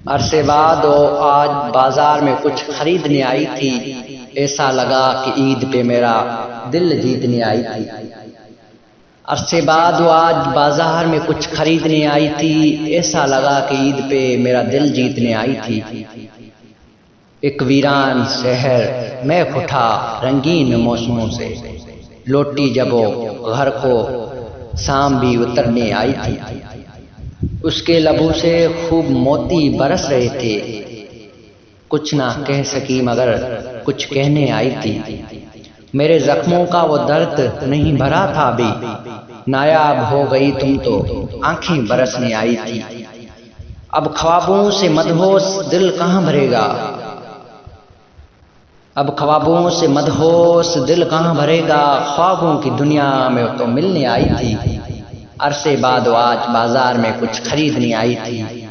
अरसे बाद वो आज बाजार में कुछ खरीदने आई थी। ऐसा लगा कि ईद पे मेरा दिल जीतने आई थी। अरसे बाद वो आज बाजार में कुछ खरीदने आई थी। ऐसा लगा कि ईद पे मेरा दिल जीतने आई थी। एक वीरान शहर मैं उठा रंगीन मौसमों से, लौटी जब वो घर को शाम भी उतरने आई थी। उसके लबों से खूब मोती बरस रहे थे। कुछ ना कह सकी मगर कुछ कहने आई थी। मेरे जख्मों का वो दर्द नहीं भरा था अभी, नायाब हो गई तुम तो आंखें बरसने आई थी। अब ख्वाबों से मदहोश दिल कहाँ भरेगा, अब ख्वाबों से मदहोश दिल कहाँ भरेगा। ख्वाबों की दुनिया में तो मिलने आई थी। अरसे बाद आज बाजार में कुछ खरीदने आई थी।